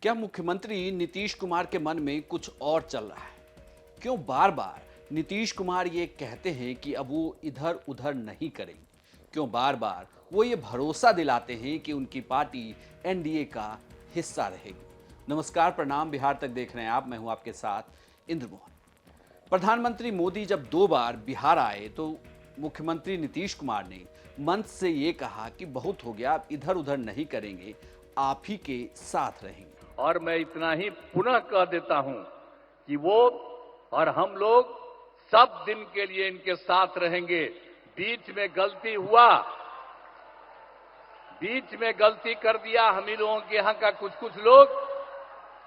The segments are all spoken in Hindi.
क्या मुख्यमंत्री नीतीश कुमार के मन में कुछ और चल रहा है? क्यों बार बार नीतीश कुमार ये कहते हैं कि अब वो इधर उधर नहीं करेंगे? क्यों बार बार वो ये भरोसा दिलाते हैं कि उनकी पार्टी एनडीए का हिस्सा रहेगी? नमस्कार, प्रणाम, बिहार तक देख रहे हैं आप। मैं हूं आपके साथ इंद्र मोहन। प्रधानमंत्री मोदी जब 2 बार बिहार आए तो मुख्यमंत्री नीतीश कुमार ने मंच से ये कहा कि बहुत हो गया, अब इधर उधर नहीं करेंगे, आप ही के साथ रहेंगे। और मैं इतना ही पुनः कह देता हूं कि वो और हम लोग सब दिन के लिए इनके साथ रहेंगे। बीच में गलती हुआ, बीच में गलती कर दिया हम ही लोगों के यहां का कुछ लोग,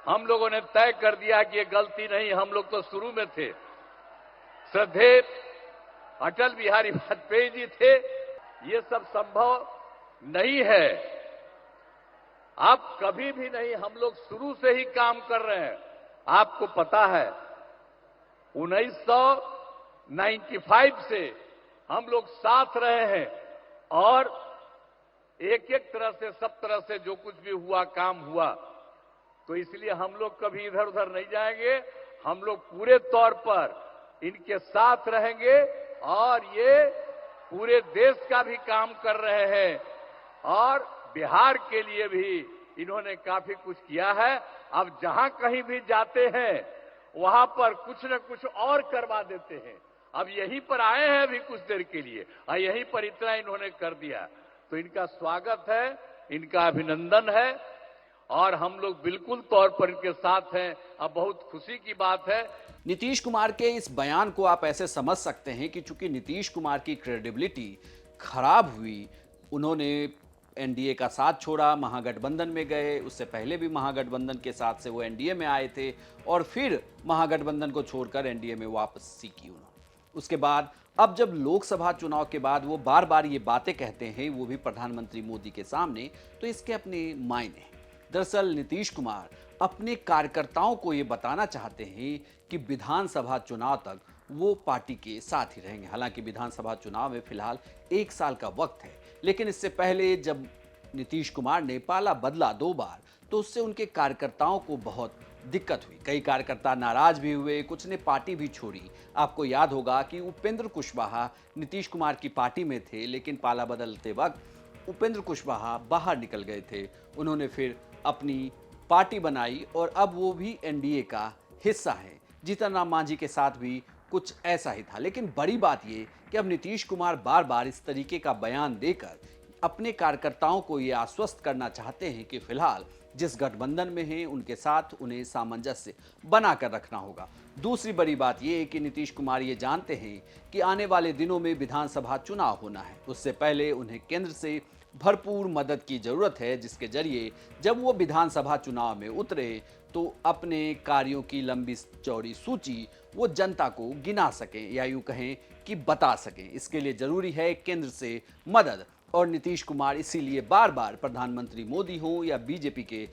हम लोगों ने तय कर दिया कि ये गलती नहीं, हम लोग तो शुरू में थे। श्रद्धेय अटल बिहारी वाजपेयी जी थे, ये सब संभव नहीं है। आप कभी भी नहीं, हम लोग शुरू से ही काम कर रहे हैं। आपको पता है 1995 से हम लोग साथ रहे हैं और एक एक तरह से, सब तरह से जो कुछ भी हुआ, काम हुआ, तो इसलिए हम लोग कभी इधर उधर नहीं जाएंगे। हम लोग पूरे तौर पर इनके साथ रहेंगे और ये पूरे देश का भी काम कर रहे हैं और बिहार के लिए भी इन्होंने काफी कुछ किया है। अब जहां कहीं भी जाते हैं वहां पर कुछ न कुछ और करवा देते हैं। अब यहीं पर आए हैं अभी कुछ देर के लिए और यहीं पर इतना इन्होंने कर दिया, तो इनका स्वागत है, इनका अभिनंदन है और हम लोग बिल्कुल तौर पर इनके साथ हैं। अब बहुत खुशी की बात है। नीतीश कुमार के इस बयान को आप ऐसे समझ सकते हैं कि चूंकि नीतीश कुमार की क्रेडिबिलिटी खराब हुई, उन्होंने एनडीए का साथ छोड़ा, महागठबंधन में गए, उससे पहले भी महागठबंधन के साथ से वो एनडीए में आए थे और फिर महागठबंधन को छोड़कर एनडीए में वापसी की उन्होंने। उसके बाद अब जब लोकसभा चुनाव के बाद वो बार बार ये बातें कहते हैं, वो भी प्रधानमंत्री मोदी के सामने, तो इसके अपने मायने हैं। दरअसल नीतीश कुमार अपने कार्यकर्ताओं को ये बताना चाहते हैं कि विधानसभा चुनाव तक वो पार्टी के साथ ही रहेंगे। हालांकि विधानसभा चुनाव में फिलहाल 1 साल का वक्त है, लेकिन इससे पहले जब नीतीश कुमार ने पाला बदला 2 बार, तो उससे उनके कार्यकर्ताओं को बहुत दिक्कत हुई। कई कार्यकर्ता नाराज भी हुए, कुछ ने पार्टी भी छोड़ी। आपको याद होगा कि उपेंद्र कुशवाहा नीतीश कुमार की पार्टी में थे, लेकिन पाला बदलते वक्त उपेंद्र कुशवाहा बाहर निकल गए थे। उन्होंने फिर अपनी पार्टी बनाई और अब वो भी एनडीए का हिस्सा है। जीतन राम मांझी के साथ भी कुछ ऐसा ही था। लेकिन बड़ी बात ये कि अब नीतीश कुमार बार बार इस तरीके का बयान देकर अपने कार्यकर्ताओं को ये आश्वस्त करना चाहते हैं कि फिलहाल जिस गठबंधन में हैं उनके साथ उन्हें सामंजस्य बनाकर रखना होगा। दूसरी बड़ी बात यह है कि नीतीश कुमार ये जानते हैं कि आने वाले दिनों में विधानसभा चुनाव होना है। उससे पहले उन्हें केंद्र से भरपूर मदद की जरूरत है, जिसके जरिए जब वो विधानसभा चुनाव में उतरे तो अपने कार्यों की लंबी चौड़ी सूची वो जनता को गिना सकें, या यूं कहें कि बता सकें। इसके लिए जरूरी है केंद्र से मदद, और नीतीश कुमार इसीलिए बार बार प्रधानमंत्री मोदी हों या बीजेपी के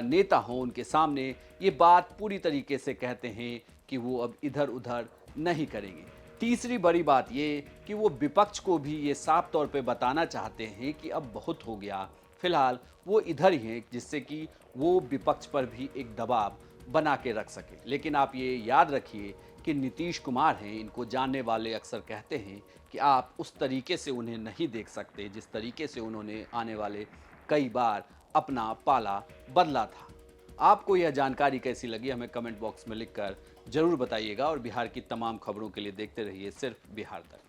नेता हों, उनके सामने ये बात पूरी तरीके से कहते हैं कि वो अब इधर उधर नहीं करेंगे। तीसरी बड़ी बात ये कि वो विपक्ष को भी ये साफ तौर पे बताना चाहते हैं कि अब बहुत हो गया, फिलहाल वो इधर ही हैं, जिससे कि वो विपक्ष पर भी एक दबाव बना के रख सके। लेकिन आप ये याद रखिए कि नीतीश कुमार हैं, इनको जानने वाले अक्सर कहते हैं कि आप उस तरीके से उन्हें नहीं देख सकते जिस तरीके से उन्होंने आने वाले कई बार अपना पाला बदला था। आपको यह जानकारी कैसी लगी, हमें कमेंट बॉक्स में लिखकर जरूर बताइएगा और बिहार की तमाम खबरों के लिए देखते रहिए सिर्फ बिहार तक।